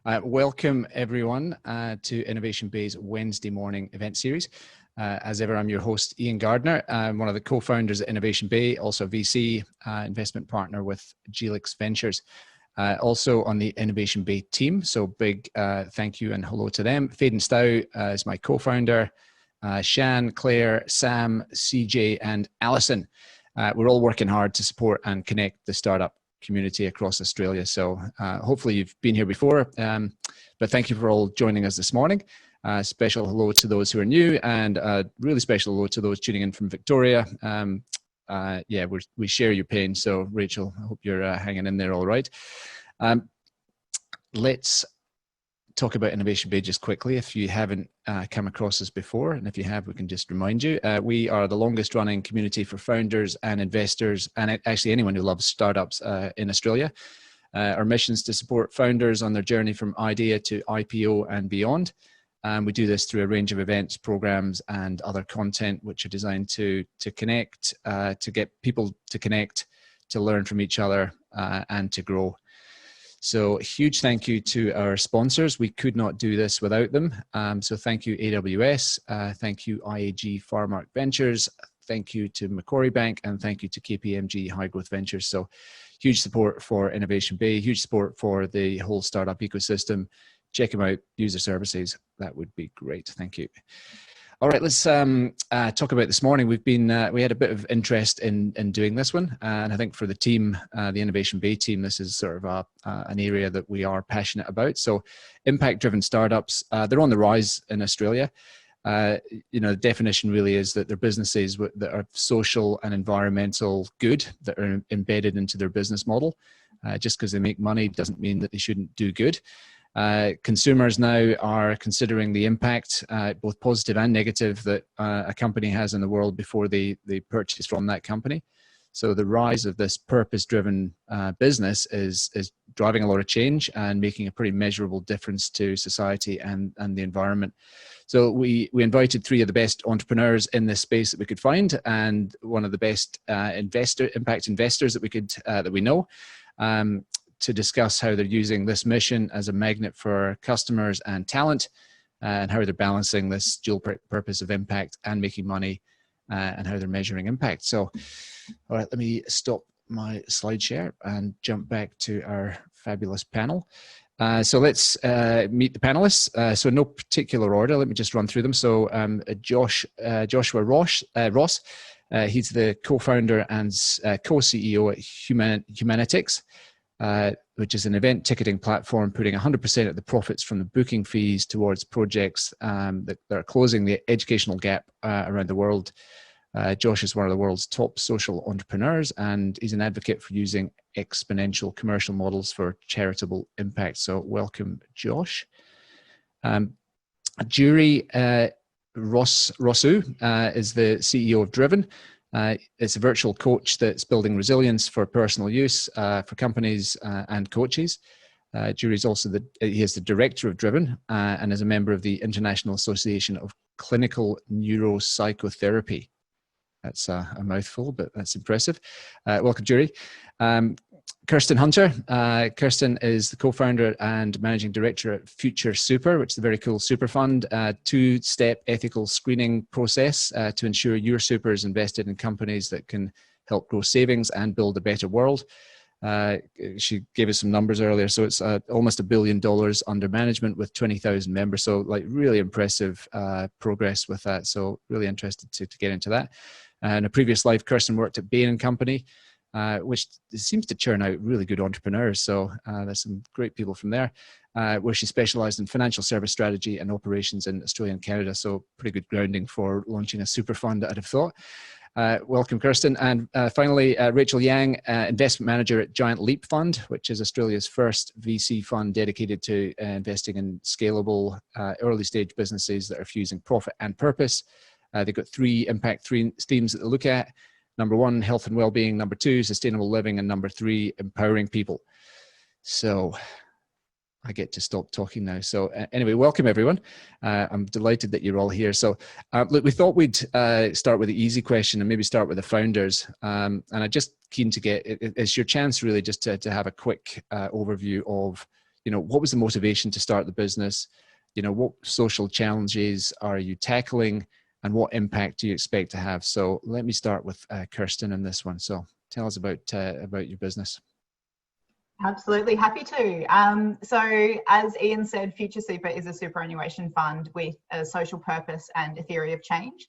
Welcome everyone to Innovation Bay's Wednesday morning event series. As ever, I'm your host, Ian Gardner. I'm one of the co-founders at Innovation Bay, also a VC investment partner with Gelix Ventures. Also on the Innovation Bay team, so big thank you and hello to them. Faden Stow is my co-founder, Shan, Claire, Sam, CJ and Alison. We're all working hard to support and connect the startup community across Australia. So hopefully you've been here before, but thank you for all joining us this morning. Special hello to those who are new, and really special hello to those tuning in from Victoria. Yeah, we share your pain. So Rachel, I hope you're hanging in there all right. Let's talk about Innovation Bay just quickly. If you haven't come across us before, and if you have, we can just remind you, we are the longest running community for founders and investors, and actually anyone who loves startups in Australia. Our mission is to support founders on their journey from idea to IPO and beyond. We do this through a range of events, programs, and other content which are designed to connect, to get people to connect, to learn from each other, and to grow. So huge thank you to our sponsors. We could not do this without them. So thank you AWS, thank you IAG Farmark Ventures, thank you to Macquarie Bank, and thank you to KPMG High Growth Ventures. So huge support for Innovation Bay, huge support for the whole startup ecosystem. Check them out, use their services. That would be great. Thank you. All right, let's talk about this morning. We had a bit of interest in doing this one, and I think for the team, the Innovation Bay team, this is sort of an area that we are passionate about. So, impact-driven startups, they're on the rise in Australia. You know, the definition really is that they're businesses that are social and environmental good, that are embedded into their business model. Just because they make money doesn't mean that they shouldn't do good. Consumers now are considering the impact, both positive and negative, that a company has in the world before they purchase from that company. So the rise of this purpose-driven business is driving a lot of change and making a pretty measurable difference to society and the environment. So we invited three of the best entrepreneurs in this space that we could find, and one of the best impact investors that we could that we know. To discuss how they're using this mission as a magnet for customers and talent, and how they're balancing this dual purpose of impact and making money, and how they're measuring impact. So, all right, let me stop my slide share and jump back to our fabulous panel. So let's meet the panelists. So in no particular order, let me just run through them. So Joshua Ross, he's the co-founder and co-CEO at Humanitix. Which is an event ticketing platform putting 100% of the profits from the booking fees towards projects that are closing the educational gap around the world. Josh is one of the world's top social entrepreneurs, and he's an advocate for using exponential commercial models for charitable impact. So welcome, Josh. Jury Rosu is the CEO of Driven. It's a virtual coach that's building resilience for personal use for companies and coaches. Jury's also he is the director of Driven and is a member of the International Association of Clinical Neuropsychotherapy. That's a mouthful, but that's impressive. Welcome, Jury. Kirsten Hunter. Kirsten is the co-founder and managing director at Future Super, which is a very cool super fund, two-step ethical screening process to ensure your super is invested in companies that can help grow savings and build a better world. She gave us some numbers earlier, so it's almost $1 billion under management with 20,000 members. So like really impressive progress with that. So really interested to get into that. In a previous life, Kirsten worked at Bain & Company, which seems to churn out really good entrepreneurs. So there's some great people from there, where she specialized in financial service strategy and operations in Australia and Canada. So pretty good grounding for launching a super fund, I'd have thought. Welcome, Kirsten. And finally, Rachel Yang, investment manager at Giant Leap Fund, which is Australia's first VC fund dedicated to investing in scalable early stage businesses that are fusing profit and purpose. They've got three impact themes that they look at. Number one, health and well-being. Number two, sustainable living. And number three, empowering people. So I get to stop talking now. So anyway, welcome everyone. I'm delighted that you're all here. So look, we thought we'd start with the easy question and maybe start with the founders. And I'm just keen to get, it's your chance really just to have a quick overview of what was the motivation to start the business? What social challenges are you tackling, and what impact do you expect to have? So let me start with Kirsten in this one. So tell us about your business. Absolutely, happy to. So as Ian said, Future Super is a superannuation fund with a social purpose and a theory of change.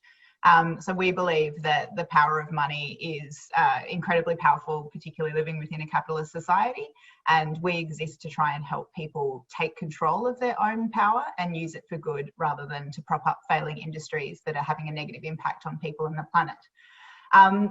So we believe that the power of money is incredibly powerful, particularly living within a capitalist society. And we exist to try and help people take control of their own power and use it for good, rather than to prop up failing industries that are having a negative impact on people and the planet.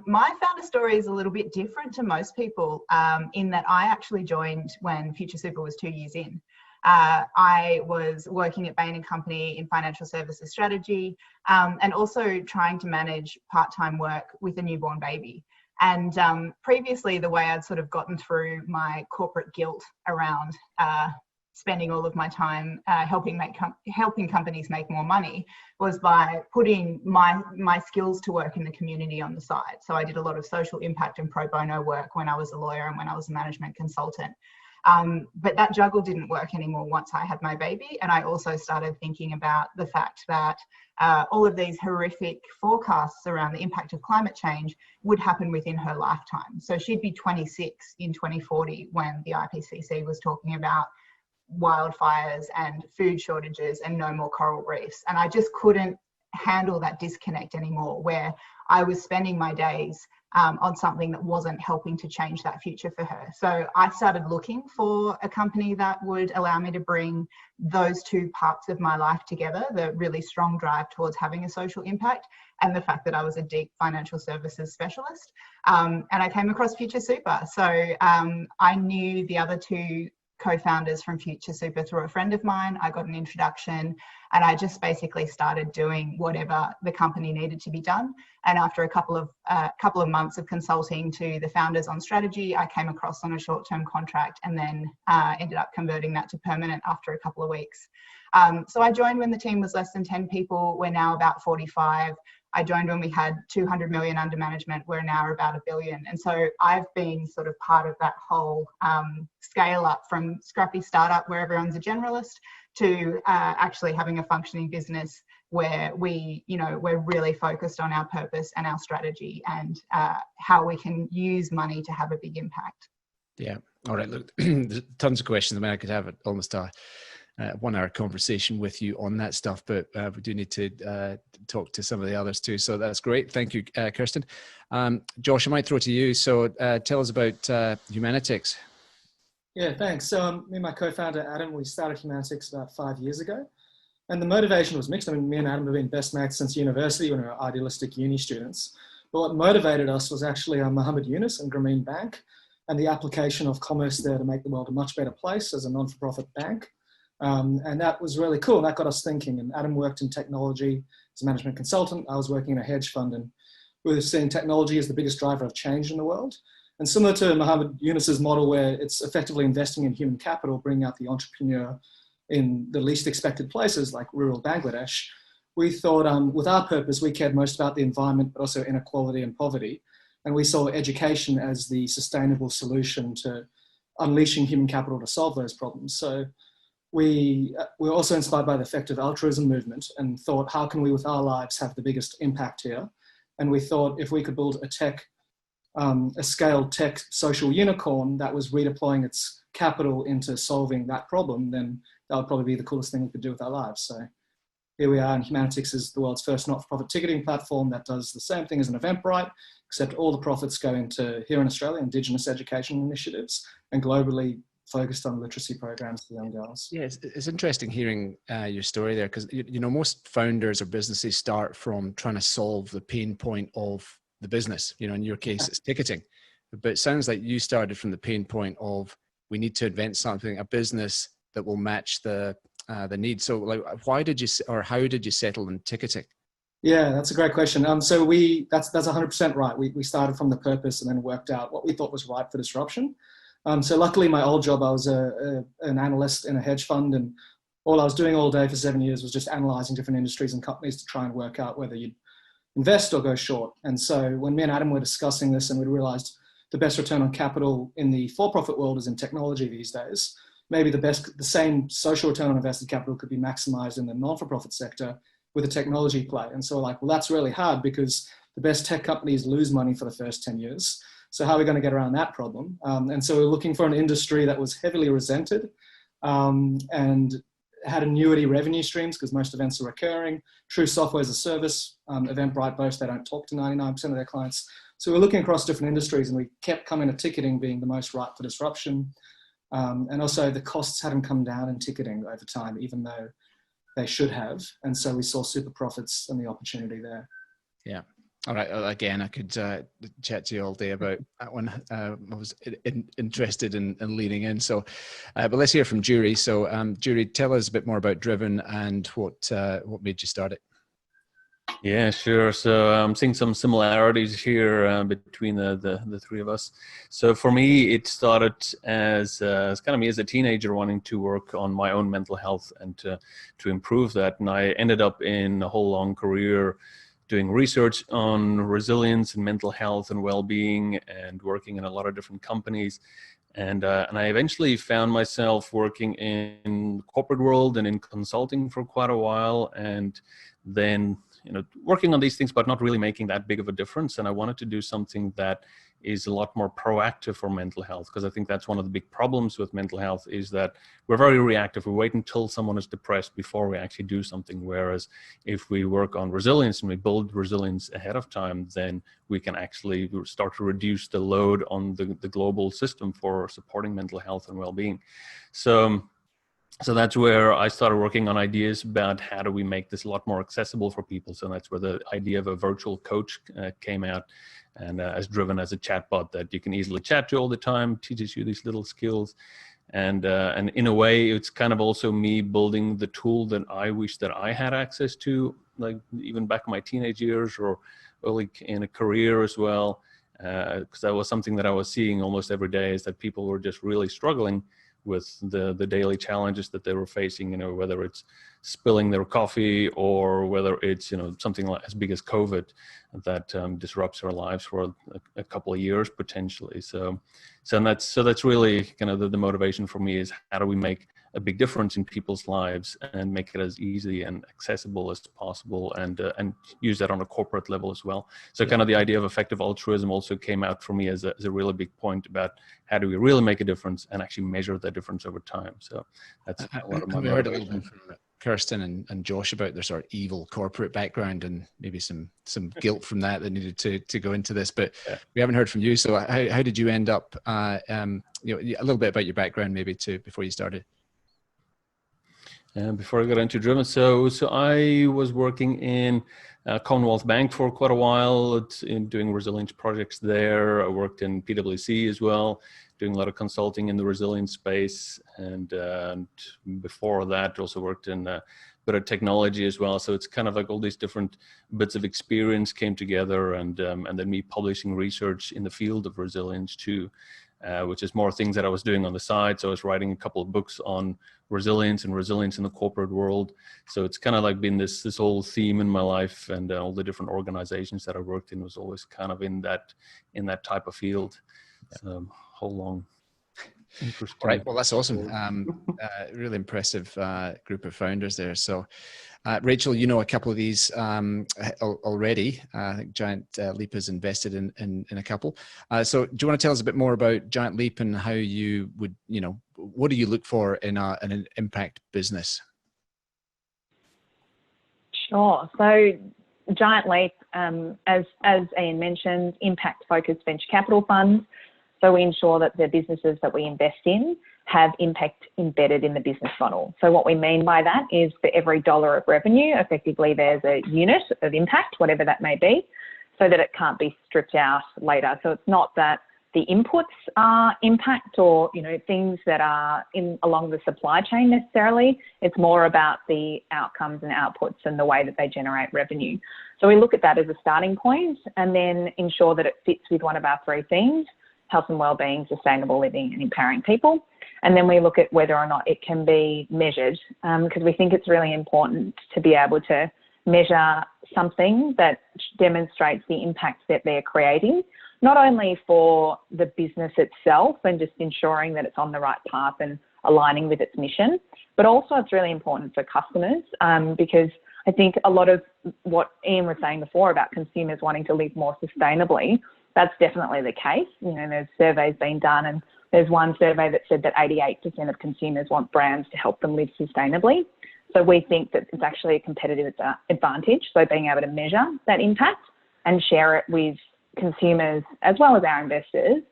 My founder story is a little bit different to most people in that I actually joined when Future Super was 2 years in. I was working at Bain & Company in financial services strategy and also trying to manage part-time work with a newborn baby. And previously, the way I'd sort of gotten through my corporate guilt around spending all of my time helping companies make more money was by putting my skills to work in the community on the side. So I did a lot of social impact and pro bono work when I was a lawyer and when I was a management consultant. But that juggle didn't work anymore once I had my baby. And I also started thinking about the fact that all of these horrific forecasts around the impact of climate change would happen within her lifetime. So she'd be 26 in 2040 when the IPCC was talking about wildfires and food shortages and no more coral reefs. And I just couldn't handle that disconnect anymore, where I was spending my days on something that wasn't helping to change that future for her. So I started looking for a company that would allow me to bring those two parts of my life together, the really strong drive towards having a social impact and the fact that I was a deep financial services specialist. And I came across Future Super. So I knew the other two co-founders from Future Super through a friend of mine. I got an introduction and I just basically started doing whatever the company needed to be done. And after a couple of months of consulting to the founders on strategy, I came across on a short-term contract and then ended up converting that to permanent after a couple of weeks. So I joined when the team was less than 10 people. We're now about 45. I joined when we had 200 million under management. We're now about $1 billion. And so I've been sort of part of that whole scale up from scrappy startup where everyone's a generalist to actually having a functioning business where we're really focused on our purpose and our strategy and how we can use money to have a big impact. Yeah. All right. Look, there's tons of questions. I mean, I could have almost a 1 hour conversation with you on that stuff, but we do need to talk to some of the others too. So that's great. Thank you, Kirsten. Josh, I might throw to you. So tell us about Humanitix. Yeah, thanks. So me and my co-founder, Adam, we started Humanitix about 5 years ago. And the motivation was mixed. I mean, me and Adam have been best mates since university when we were idealistic uni students. But what motivated us was actually Muhammad Yunus and Grameen Bank and the application of commerce there to make the world a much better place as a non-for-profit bank. And that was really cool. That got us thinking. And Adam worked in technology as a management consultant. I was working in a hedge fund, and we were seeing technology as the biggest driver of change in the world. And similar to Muhammad Yunus's model, where it's effectively investing in human capital, bringing out the entrepreneur in the least expected places like rural Bangladesh, we thought with our purpose, we cared most about the environment, but also inequality and poverty. And we saw education as the sustainable solution to unleashing human capital to solve those problems. So we were also inspired by the effective altruism movement and thought, how can we with our lives have the biggest impact here? And we thought if we could build a scaled tech social unicorn that was redeploying its capital into solving that problem, then that would probably be the coolest thing we could do with our lives. So here we are, and Humanitix is the world's first not-for-profit ticketing platform that does the same thing as an Eventbrite, except all the profits go into, here in Australia, Indigenous education initiatives, and globally focused on literacy programs for young girls. Yeah, it's interesting hearing your story there, because most founders or businesses start from trying to solve the pain point of the business. In your case, it's ticketing, but it sounds like you started from the pain point of we need to invent something, a business that will match the need. So, like, how did you settle in ticketing? Yeah, that's a great question. So that's 100% right. We started from the purpose and then worked out what we thought was right for disruption. So luckily, my old job, I was an analyst in a hedge fund, and all I was doing all day for 7 years was just analyzing different industries and companies to try and work out whether you'd invest or go short. And so when me and Adam were discussing this, and we realized the best return on capital in the for-profit world is in technology these days, maybe the same social return on invested capital could be maximized in the non-for-profit sector with a technology play. And so like, well, that's really hard because the best tech companies lose money for the first 10 years. So how are we going to get around that problem? And so we're looking for an industry that was heavily resented and had annuity revenue streams because most events are recurring, true software as a service. Eventbrite boast they don't talk to 99% of their clients. So we're looking across different industries, and we kept coming to ticketing being the most ripe for disruption. And also the costs hadn't come down in ticketing over time, even though they should have. And so we saw super profits and the opportunity there. Yeah. All right. Again, I could chat to you all day about that one. I was interested in leaning in. So, but let's hear from Jury. So, Jury, tell us a bit more about Driven and what made you start it. Yeah, sure. So I'm seeing some similarities here between the three of us. So for me, it started as kind of me as a teenager wanting to work on my own mental health and to improve that. And I ended up in a whole long career doing research on resilience and mental health and well-being and working in a lot of different companies. And I eventually found myself working in the corporate world and in consulting for quite a while. And then, working on these things, but not really making that big of a difference. And I wanted to do something that is a lot more proactive for mental health, because I think that's one of the big problems with mental health is that we're very reactive. We wait until someone is depressed before we actually do something. Whereas if we work on resilience and we build resilience ahead of time, then we can actually start to reduce the load on the global system for supporting mental health and well-being. So that's where I started working on ideas about how do we make this a lot more accessible for people. So that's where the idea of a virtual coach came out, and as Driven as a chatbot that you can easily chat to all the time, teaches you these little skills. And in a way, it's kind of also me building the tool that I wish that I had access to, like even back in my teenage years or early in a career as well. Because that was something that I was seeing almost every day, is that people were just really struggling with the daily challenges that they were facing, whether it's spilling their coffee or whether it's, something like as big as COVID that disrupts our lives for a couple of years potentially. So that's really kind of the motivation for me, is how do we make a big difference in people's lives and make it as easy and accessible as possible, and use that on a corporate level as well. So kind of the idea of effective altruism also came out for me as a really big point about how do we really make a difference and actually measure that difference over time. So that's a lot of my motivation. We heard a little bit from Kirsten and Josh about their sort of evil corporate background and maybe some guilt from that needed to go into this, but we haven't heard from you. So how did you end up, a little bit about your background maybe too, before you started? Before I got into Driven, so I was working in Commonwealth Bank for quite a while, in doing resilience projects there. I worked in PwC as well, doing a lot of consulting in the resilience space, and before that also worked in a bit of technology as well. So it's kind of like all these different bits of experience came together, and then me publishing research in the field of resilience too. Which is more things that I was doing on the side. So I was writing a couple of books on resilience and resilience in the corporate world. So it's kind of like been this whole theme in my life, and all the different organizations that I worked in was always kind of in that type of field. So whole long. Interesting. All right. Well, that's awesome. Really impressive group of founders there. So, Rachel, a couple of these already. I think Giant Leap has invested in a couple. So, do you want to tell us a bit more about Giant Leap and how you would, what do you look for in an impact business? Sure. So, Giant Leap, as Ian mentioned, impact-focused venture capital funds. So we ensure that the businesses that we invest in have impact embedded in the business model. So what we mean by that is for every dollar of revenue, effectively there's a unit of impact, whatever that may be, so that it can't be stripped out later. So it's not that the inputs are impact or, things that are along the supply chain necessarily. It's more about the outcomes and outputs and the way that they generate revenue. So we look at that as a starting point and then ensure that it fits with one of our three themes: health and wellbeing, sustainable living, and empowering people. And then we look at whether or not it can be measured, because we think it's really important to be able to measure something that demonstrates the impact that they're creating, not only for the business itself and just ensuring that it's on the right path and aligning with its mission. But also it's really important for customers because I think a lot of what Ian was saying before about consumers wanting to live more sustainably, that's definitely the case. You know, there's surveys being done, and there's one survey that said that 88% of consumers want brands to help them live sustainably. So we think that it's actually a competitive advantage. So being able to measure that impact and share it with consumers as well as our investors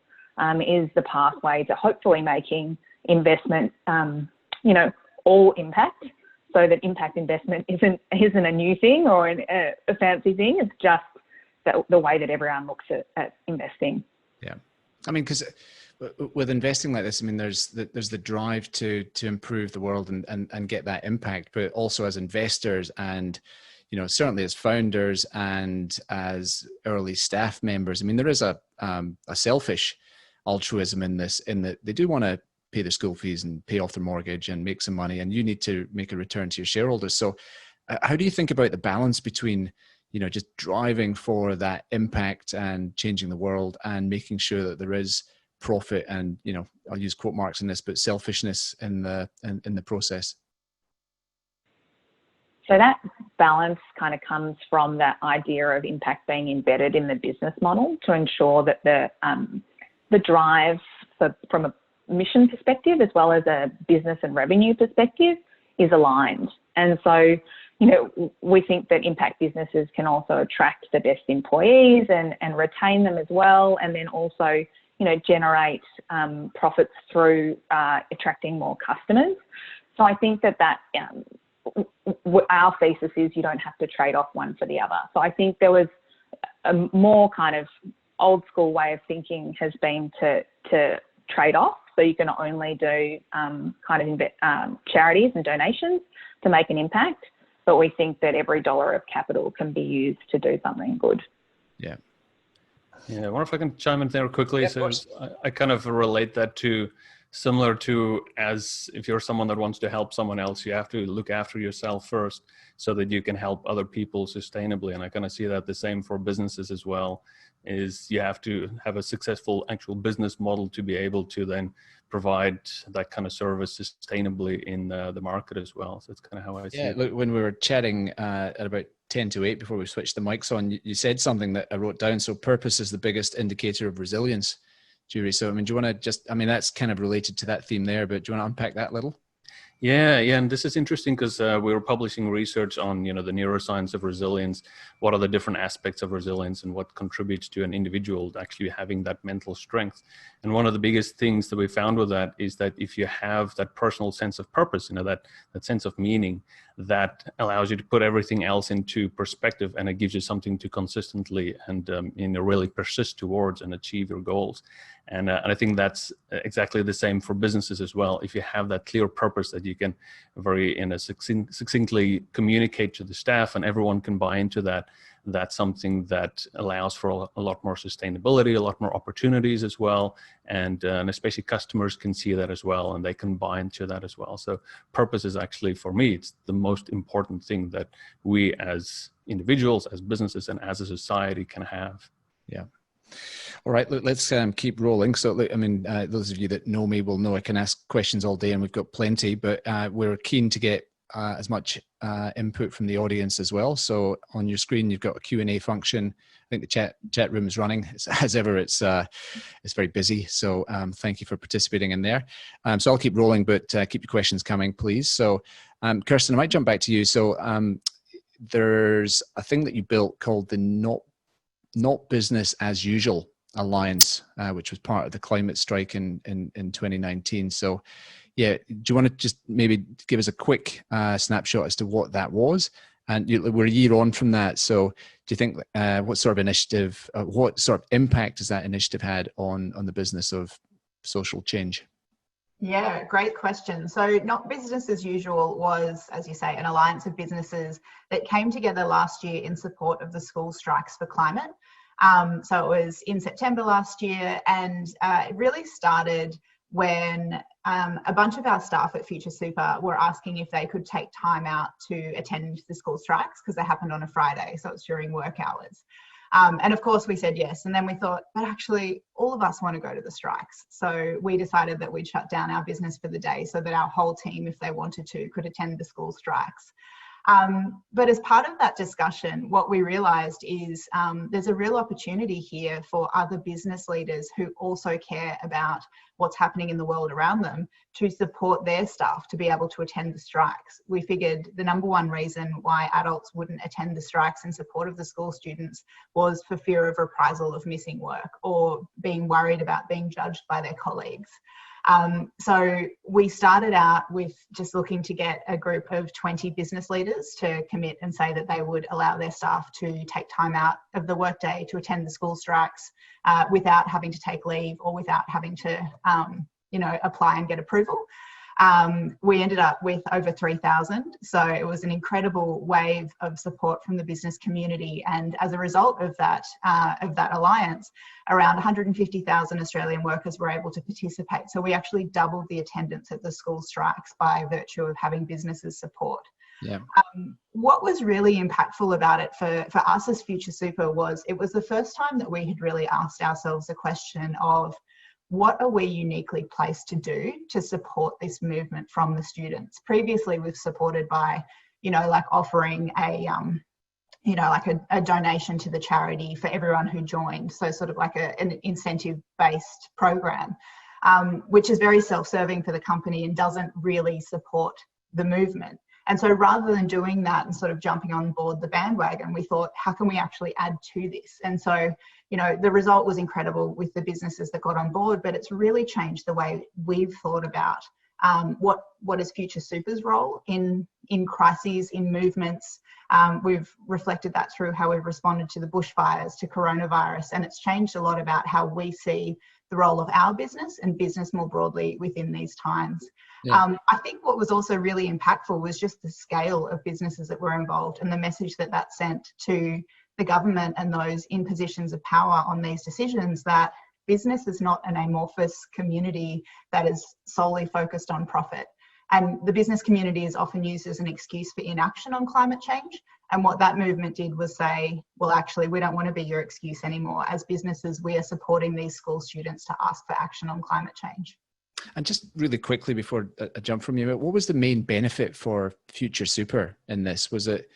is the pathway to hopefully making investment, you know, all impact, so that impact investment isn't a new thing or a fancy thing. It's just the way that everyone looks at investing. Yeah, I mean, because with investing like this, I mean, there's the drive to improve the world and get that impact, but also as investors and, you know, certainly as founders and as early staff members. I mean, there is a selfish altruism in this, in that they do want to pay their school fees and pay off their mortgage and make some money, and you need to make a return to your shareholders. So how do you think about the balance between, you know, just driving for that impact and changing the world and making sure that there is profit and, you know, I'll use quote marks in this, but selfishness in the process? So that balance kind of comes from that idea of impact being embedded in the business model to ensure that the drive from a mission perspective as well as a business and revenue perspective is aligned. And so, you know, we think that impact businesses can also attract the best employees and retain them as well, and then also, you know, generate profits through attracting more customers. So I think that our thesis is you don't have to trade off one for the other. So I think there was a more kind of old school way of thinking has been to trade off. So you can only do charities and donations to make an impact, but we think that every dollar of capital can be used to do something good. Yeah. Yeah, I wonder if I can chime in there quickly. Yeah, so I kind of relate that to similar to as if you're someone that wants to help someone else, you have to look after yourself first so that you can help other people sustainably. And I kind of see that the same for businesses as well, is you have to have a successful actual business model to be able to then provide that kind of service sustainably in the market as well. So it's kind of how I see it. Look, when we were chatting at about 10 to 8 before we switched the mics on, you said something that I wrote down. So purpose is the biggest indicator of resilience, Jury. So, I mean, do you want to just, I mean, that's kind of related to that theme there, but do you want to unpack that a little? Yeah, and this is interesting because we were publishing research on, you know, the neuroscience of resilience. What are the different aspects of resilience and what contributes to an individual actually having that mental strength? And one of the biggest things that we found with that is that if you have that personal sense of purpose, you know, that sense of meaning, that allows you to put everything else into perspective, and it gives you something to consistently and you know, really persist towards and achieve your goals. And I think that's exactly the same for businesses as well. If you have that clear purpose that you can very succinctly communicate to the staff and everyone can buy into that, that's something that allows for a lot more sustainability, a lot more opportunities as well. And especially customers can see that as well, and they can buy into that as well. So purpose is actually, for me, it's the most important thing that we as individuals, as businesses, and as a society can have. Yeah. All right, let's keep rolling. So, I mean, those of you that know me will know I can ask questions all day, and we've got plenty, but we're keen to get as much input from the audience as well. So on your screen, you've got a Q&A function. I think the chat room is running. As ever, it's very busy. So thank you for participating in there. So I'll keep rolling, but keep your questions coming, please. So Kirsten, I might jump back to you. So there's a thing that you built called the Not Business as Usual Alliance, which was part of the climate strike in 2019. So yeah, do you want to just maybe give us a quick snapshot as to what that was? And we're a year on from that. So do you think what sort of initiative, what sort of impact has that initiative had on the business of social change? Yeah, great question. So Not Business as Usual was, as you say, an alliance of businesses that came together last year in support of the school strikes for climate. So it was in September last year, and it really started when a bunch of our staff at Future Super were asking if they could take time out to attend the school strikes because they happened on a Friday, so it's during work hours. And of course we said yes. And then we thought, but actually all of us want to go to the strikes. So we decided that we'd shut down our business for the day so that our whole team, if they wanted to, could attend the school strikes. But as part of that discussion, what we realised is there's a real opportunity here for other business leaders who also care about what's happening in the world around them to support their staff to be able to attend the strikes. We figured the number one reason why adults wouldn't attend the strikes in support of the school students was for fear of reprisal of missing work or being worried about being judged by their colleagues. So we started out with just looking to get a group of 20 business leaders to commit and say that they would allow their staff to take time out of the workday to attend the school strikes without having to take leave or without having to, apply and get approval. We ended up with over 3,000. So it was an incredible wave of support from the business community. And as a result of that alliance, around 150,000 Australian workers were able to participate. So we actually doubled the attendance at the school strikes by virtue of having businesses support. Yeah. What was really impactful about it for us as Future Super was it was the first time that we had really asked ourselves the question of, what are we uniquely placed to do to support this movement from the students? Previously, we've supported by, offering a donation to the charity for everyone who joined. So sort of like an incentive-based program, which is very self-serving for the company and doesn't really support the movement. And so rather than doing that and sort of jumping on board the bandwagon, we thought, how can we actually add to this? And so, the result was incredible with the businesses that got on board, but it's really changed the way we've thought about what is Future Super's role in crises, in movements. We've reflected that through how we've responded to the bushfires, to coronavirus, and it's changed a lot about how we see the role of our business and business more broadly within these times. Yeah. I think what was also really impactful was just the scale of businesses that were involved and the message that sent to the government and those in positions of power on these decisions, that business is not an amorphous community that is solely focused on profit. And the business community is often used as an excuse for inaction on climate change. And what that movement did was say, well, actually, we don't want to be your excuse anymore. As businesses, we are supporting these school students to ask for action on climate change. And just really quickly before I jump from you, what was the main benefit for Future Super in this? Was it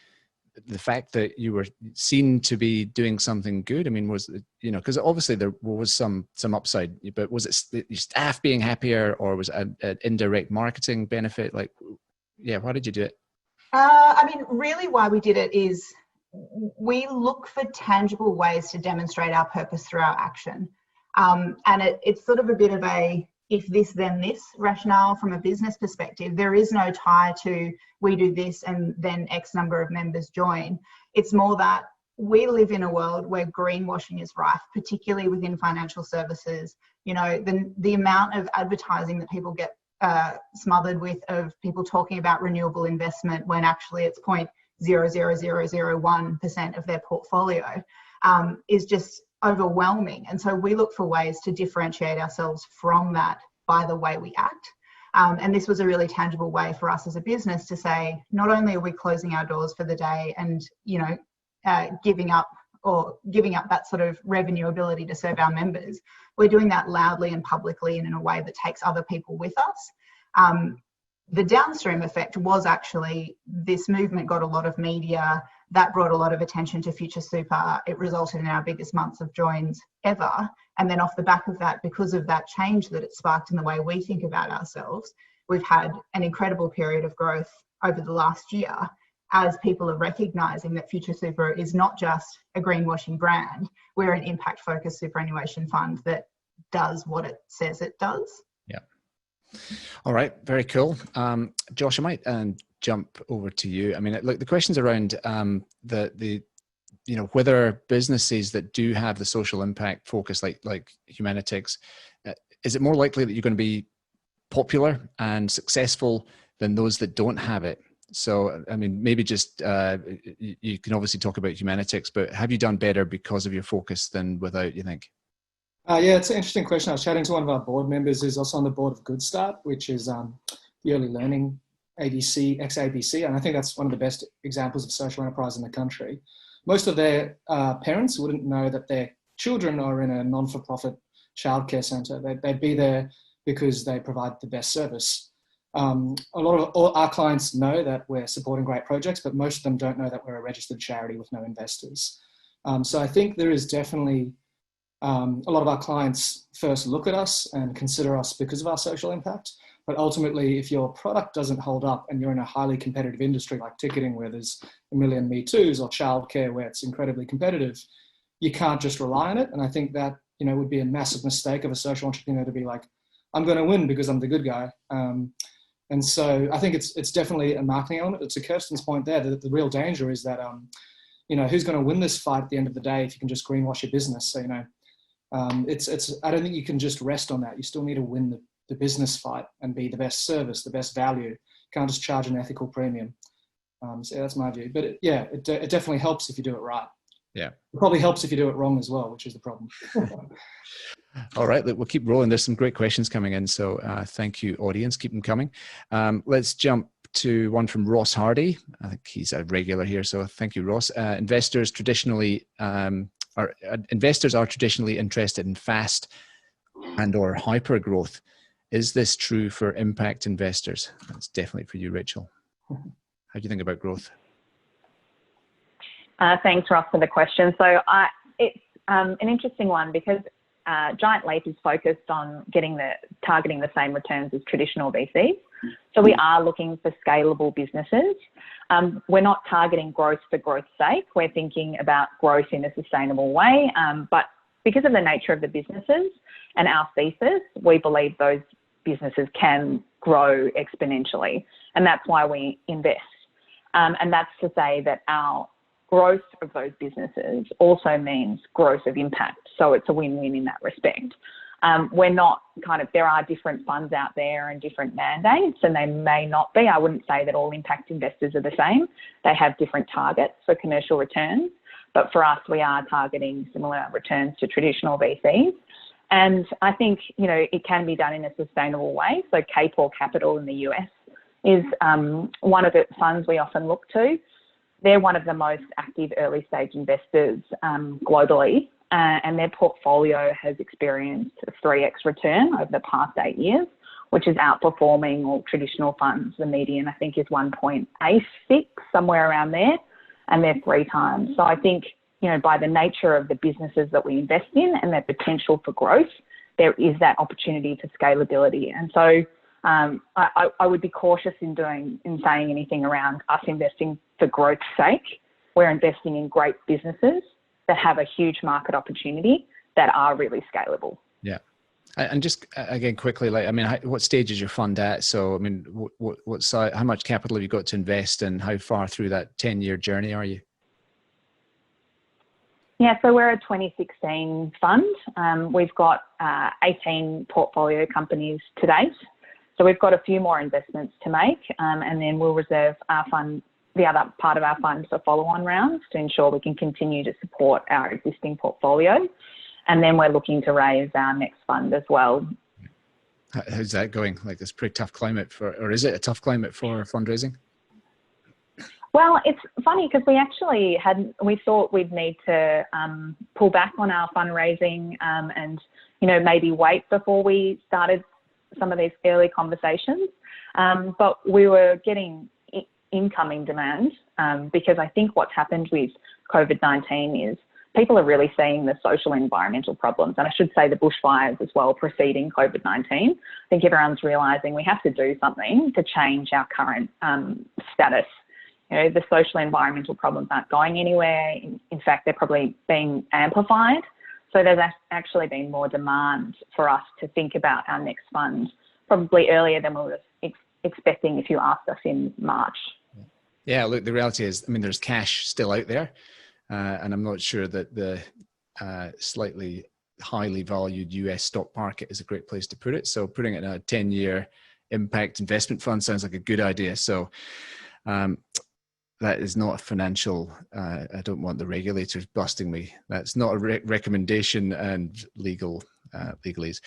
the fact that you were seen to be doing something good? I mean, was it, because obviously there was some upside, but was it your staff being happier, or was it an indirect marketing benefit? Like, yeah, why did you do it? Really why we did it is we look for tangible ways to demonstrate our purpose through our action. And it's sort of a bit of a if this, then this rationale from a business perspective. There is no tie to we do this and then X number of members join. It's more that we live in a world where greenwashing is rife, particularly within financial services. The amount of advertising that people get smothered with, of people talking about renewable investment when actually it's 0.00001% of their portfolio, is just overwhelming. And so we look for ways to differentiate ourselves from that by the way we act. And this was a really tangible way for us as a business to say, not only are we closing our doors for the day and, giving up that sort of revenue ability to serve our members, we're doing that loudly and publicly and in a way that takes other people with us. The downstream effect was actually this movement got a lot of media. That brought a lot of attention to Future Super. It resulted in our biggest months of joins ever. And then off the back of that, because of that change that it sparked in the way we think about ourselves, we've had an incredible period of growth over the last year as people are recognising that Future Super is not just a greenwashing brand. We're an impact-focused superannuation fund that does what it says it does. Yeah. All right. Very cool. Josh, I might jump over to you. I mean, look, the questions around whether businesses that do have the social impact focus, like Humanitix, is it more likely that you're going to be popular and successful than those that don't have it? So, I mean, maybe just you can obviously talk about Humanitix, but have you done better because of your focus than without, you think? Yeah, it's an interesting question. I was chatting to one of our board members who's also on the board of Good Start, which is the early learning ABC, ex-ABC, and I think that's one of the best examples of social enterprise in the country. most of their parents wouldn't know that their children are in a non-for-profit childcare centre. They'd be there because they provide the best service. A lot of all our clients know that we're supporting great projects, but most of them don't know that we're a registered charity with no investors. So I think there is definitely a lot of our clients first look at us and consider us because of our social impact. But ultimately, if your product doesn't hold up and you're in a highly competitive industry like ticketing, where there's a million Me Too's, or childcare, where it's incredibly competitive, you can't just rely on it. And I think that, you know, would be a massive mistake of a social entrepreneur to be like, I'm going to win because I'm the good guy. And so I think it's definitely a marketing element. It's to Kirsten's point there, that the real danger is that, you know, who's going to win this fight at the end of the day if you can just greenwash your business? So, you know, I don't think you can just rest on that. You still need to win the business fight and be the best service, the best value. You can't just charge an ethical premium. So yeah, that's my view. But it definitely helps if you do it right. Yeah. It probably helps if you do it wrong as well, which is the problem. All right, we'll keep rolling. There's some great questions coming in. So thank you, audience. Keep them coming. Let's jump to one from Ross Hardy. I think he's a regular here. So thank you, Ross. Investors are traditionally interested in fast and or hyper growth. Is this true for impact investors? That's definitely for you, Rachel. How do you think about growth? Thanks, Ross, for the question. So it's an interesting one because Giant Leap is focused on targeting the same returns as traditional VCs. So we are looking for scalable businesses. We're not targeting growth for growth's sake. We're thinking about growth in a sustainable way. But because of the nature of the businesses and our thesis, we believe those businesses can grow exponentially. And that's why we invest. And that's to say that our growth of those businesses also means growth of impact. So it's a win-win in that respect. We're not there are different funds out there and different mandates, and they may not be. I wouldn't say that all impact investors are the same. They have different targets for commercial returns. But for us, we are targeting similar returns to traditional VCs. And I think, you know, it can be done in a sustainable way. So BCorp Capital in the US is one of the funds we often look to. They're one of the most active early stage investors globally, and their portfolio has experienced a 3x return over the past 8 years, which is outperforming all traditional funds. The median, I think, is 1.86, somewhere around there, and they're 3 times. So I think, you know, by the nature of the businesses that we invest in and their potential for growth, there is that opportunity for scalability. And so I would be cautious in saying anything around us investing for growth's sake. We're investing in great businesses that have a huge market opportunity that are really scalable. Yeah. And just again, quickly, what stage is your fund at? So, I mean, what size, how much capital have you got to invest, and how far through that 10-year journey are you? Yeah, so we're a 2016 fund. We've got 18 portfolio companies to date. So we've got a few more investments to make, and then we'll reserve our fund, the other part of our fund, for follow-on rounds to ensure we can continue to support our existing portfolio. And then we're looking to raise our next fund as well. How's that going? Like, it's a pretty tough climate or is it a tough climate for fundraising? Well, it's funny because we thought we'd need to pull back on our fundraising and, you know, maybe wait before we started some of these early conversations. But we were getting incoming demand because I think what's happened with COVID-19 is people are really seeing the social environmental problems, and I should say the bushfires as well preceding COVID-19. I think everyone's realising we have to do something to change our current status. You know, the social environmental problems aren't going anywhere. In fact, they're probably being amplified. So there's actually been more demand for us to think about our next fund, probably earlier than we were expecting if you asked us in March. Yeah, look, the reality is, I mean, there's cash still out there. And I'm not sure that the slightly highly valued US stock market is a great place to put it. So putting it in a 10-year impact investment fund sounds like a good idea. So that is not a financial, I don't want the regulators busting me. That's not a recommendation and legalese.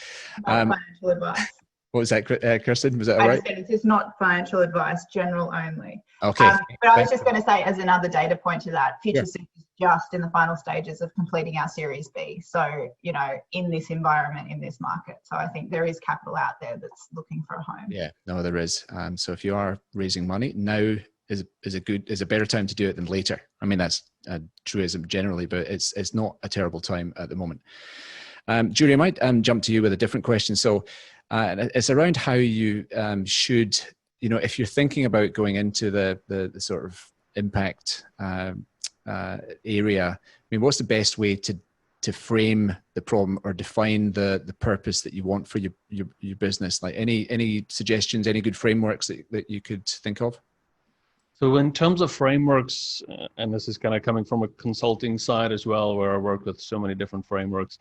Not financial advice. What was that, Kirsten? Was that all right? I said it is not financial advice, general only. Okay. But I was just going to say, as another data point to that, Future Super is just in the final stages of completing our Series B. So, you know, in this environment, in this market. So I think there is capital out there that's looking for a home. Yeah, no, there is. So if you are raising money, now is a better time to do it than later. I mean, that's a truism generally, but it's not a terrible time at the moment. Julie, I might jump to you with a different question. So it's around how you should, you know, if you're thinking about going into the sort of impact area, I mean, what's the best way to frame the problem or define the purpose that you want for your business? Like any suggestions, any good frameworks that you could think of? So in terms of frameworks, and this is kind of coming from a consulting side as well, where I work with so many different frameworks,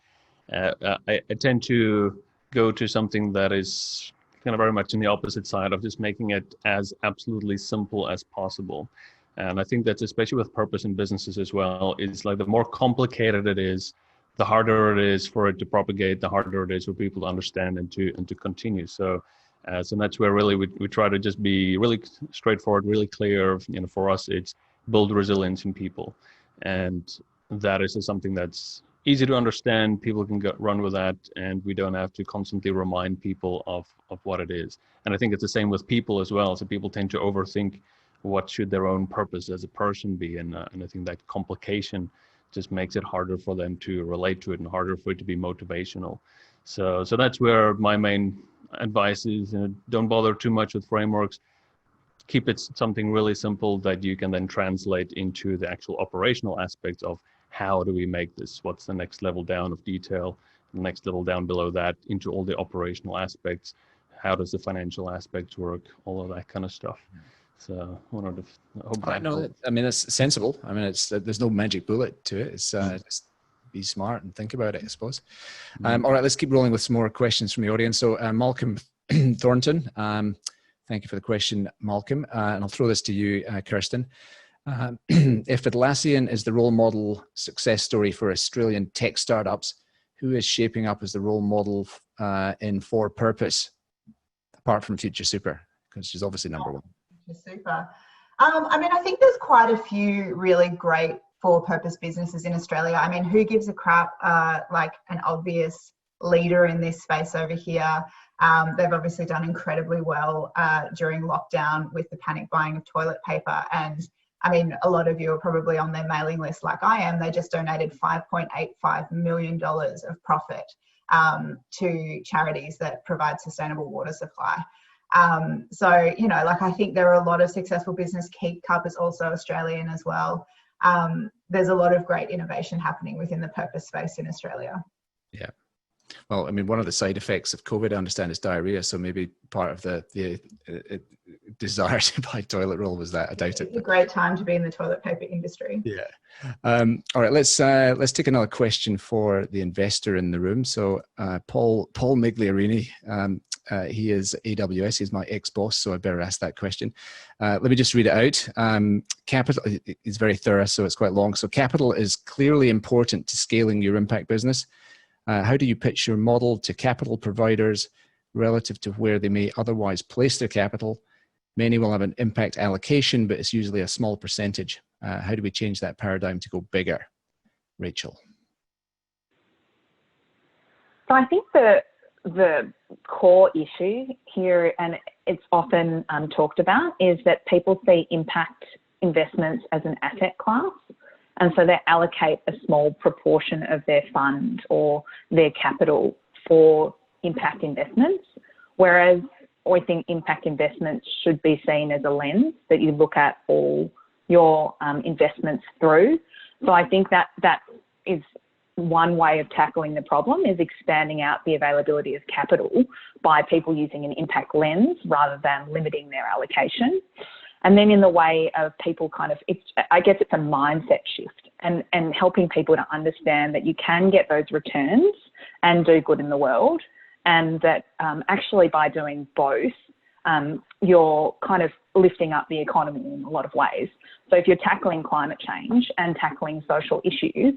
I tend to go to something that is kind of very much in the opposite side of just making it as absolutely simple as possible. And I think that's especially with purpose in businesses as well, is like the more complicated it is, the harder it is for it to propagate, the harder it is for people to understand and to continue. So that's where really we try to just be really straightforward, really clear. You know, for us, it's build resilience in people. And that is something that's easy to understand. People can run with that, and we don't have to constantly remind people of what it is. And I think it's the same with people as well. So people tend to overthink what should their own purpose as a person be. And I think that complication just makes it harder for them to relate to it and harder for it to be motivational. So that's where my main advice is, you know, don't bother too much with frameworks. Keep it something really simple that you can then translate into the actual operational aspects of how do we make this? What's the next level down of detail? The next level down below that into all the operational aspects. How does the financial aspects work? All of that kind of stuff. So I mean, that's sensible. I mean, there's no magic bullet to it. It's just be smart and think about it, I suppose. All right, let's keep rolling with some more questions from the audience. So Malcolm Thornton, thank you for the question, Malcolm. And I'll throw this to you, Kirsten. If Atlassian is the role model success story for Australian tech startups, who is shaping up as the role model in for purpose, apart from Future Super? Because she's obviously number one. Super. I mean, I think there's quite a few really great for-purpose businesses in Australia. I mean, who gives a crap, like an obvious leader in this space over here. They've obviously done incredibly well during lockdown with the panic buying of toilet paper. And I mean, a lot of you are probably on their mailing list like I am. They just donated $5.85 million of profit to charities that provide sustainable water supply. So, you know, like I think there are a lot of successful business. Keep Cup is also Australian as well. There's a lot of great innovation happening within the purpose space in Australia. Yeah. Well, I mean, one of the side effects of COVID, I understand, is diarrhea. So maybe part of the desire to buy toilet roll was that. I doubt it. It's a great time to be in the toilet paper industry. Yeah. All right. Let's take another question for the investor in the room. So Paul Migliorini, he is AWS. He's my ex-boss, so I better ask that question. Let me just read it out. Capital is very thorough, so it's quite long. So capital is clearly important to scaling your impact business. How do you pitch your model to capital providers relative to where they may otherwise place their capital? Many will have an impact allocation, but it's usually a small percentage. How do we change that paradigm to go bigger? Rachel. So I think the core issue here, and it's often talked about, is that people see impact investments as an asset class. And so they allocate a small proportion of their fund or their capital for impact investments, whereas I think impact investments should be seen as a lens that you look at all your investments through. So I think that is one way of tackling the problem, is expanding out the availability of capital by people using an impact lens rather than limiting their allocation. And then in the way of people I guess it's a mindset shift and helping people to understand that you can get those returns and do good in the world. And that actually by doing both, you're kind of lifting up the economy in a lot of ways. So if you're tackling climate change and tackling social issues,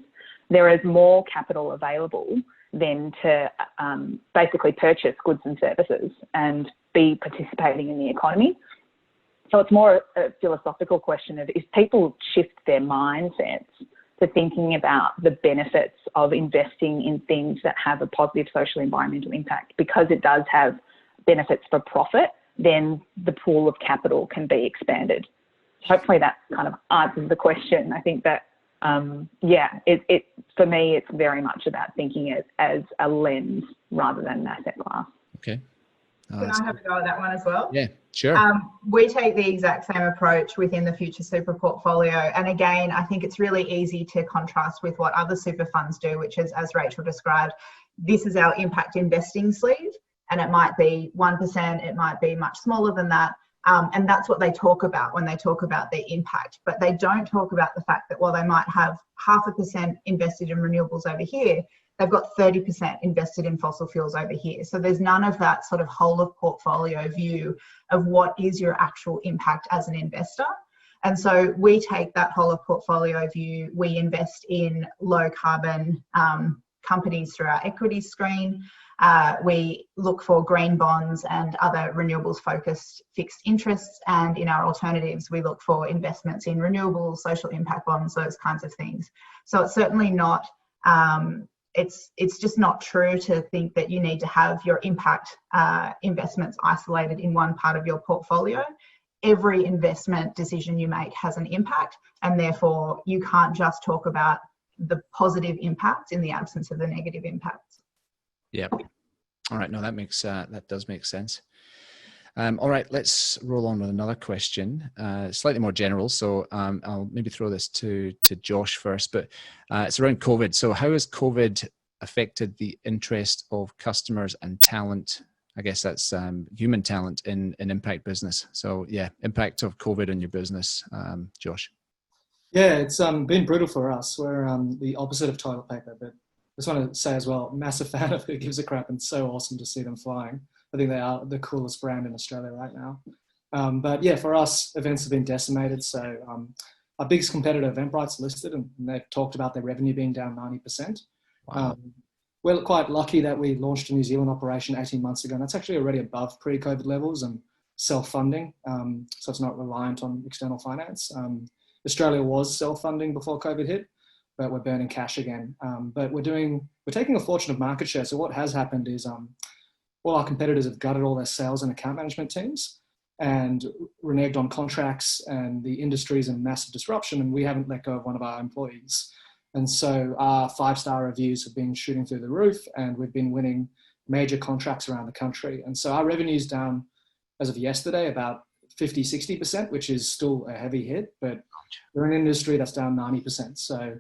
there is more capital available than to basically purchase goods and services and be participating in the economy. So it's more a philosophical question of, if people shift their mindsets to thinking about the benefits of investing in things that have a positive social environmental impact. Because it does have benefits for profit, then the pool of capital can be expanded. Hopefully that kind of answers the question. I think that, for me, it's very much about thinking it as a lens rather than an asset class. Okay. Can I have a go at that one as well? Yeah, sure. We take the exact same approach within the Future Super portfolio. And again, I think it's really easy to contrast with what other super funds do, which is, as Rachel described, this is our impact investing sleeve. And it might be 1%, it might be much smaller than that. And that's what they talk about when they talk about their impact. But they don't talk about the fact that while they might have 0.5% invested in renewables over here, they've got 30% invested in fossil fuels over here. So there's none of that sort of whole of portfolio view of what is your actual impact as an investor. And so we take that whole of portfolio view. We invest in low carbon companies through our equity screen. We look for green bonds and other renewables focused fixed interests. And in our alternatives, we look for investments in renewables, social impact bonds, those kinds of things. So it's certainly not, it's just not true to think that you need to have your impact investments isolated in one part of your portfolio. Every investment decision you make has an impact, and therefore you can't just talk about the positive impacts in the absence of the negative impacts. Yeah. All right. No, that makes that does make sense. All right, let's roll on with another question, slightly more general. So I'll maybe throw this to Josh first, but it's around COVID. So how has COVID affected the interest of customers and talent? I guess that's human talent in impact business. So yeah, impact of COVID on your business, Josh. Yeah, it's been brutal for us. We're the opposite of toilet paper, but I just want to say as well, massive fan of Who Gives a Crap, and so awesome to see them flying. I think they are the coolest brand in Australia right now. But yeah, for us, events have been decimated. So our biggest competitor, Eventbrite's listed, and they've talked about their revenue being down 90%. Wow. We're quite lucky that we launched a New Zealand operation 18 months ago, and that's actually already above pre-COVID levels and self-funding. So it's not reliant on external finance. Australia was self-funding before COVID hit, but we're burning cash again. But we're taking a fortune of market share. So what has happened is all our competitors have gutted all their sales and account management teams and reneged on contracts, and the industry's in massive disruption, and we haven't let go of one of our employees. And so our 5-star reviews have been shooting through the roof, and we've been winning major contracts around the country. And so our revenue's down, as of yesterday, about 50, 60%, which is still a heavy hit, but we're in an industry that's down 90%. So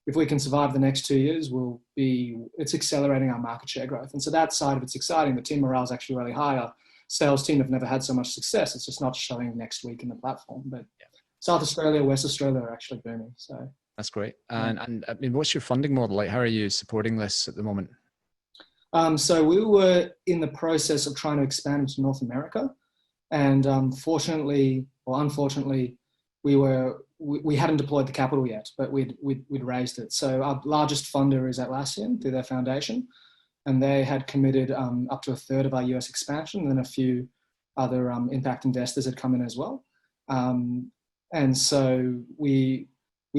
if we can survive the next 2 years, it's accelerating our market share growth. And so that side of it's exciting. The team morale is actually really high. Our sales team have never had so much success. It's just not showing next week in the platform. But South Australia, West Australia are actually booming. So that's great. And I mean, what's your funding model like? How are you supporting this at the moment? So we were in the process of trying to expand into North America. And fortunately, or unfortunately, we hadn't deployed the capital yet, but we'd raised it. So our largest funder is Atlassian through their foundation, and they had committed up to 1/3 of our US expansion, and then a few other impact investors had come in as well. And so we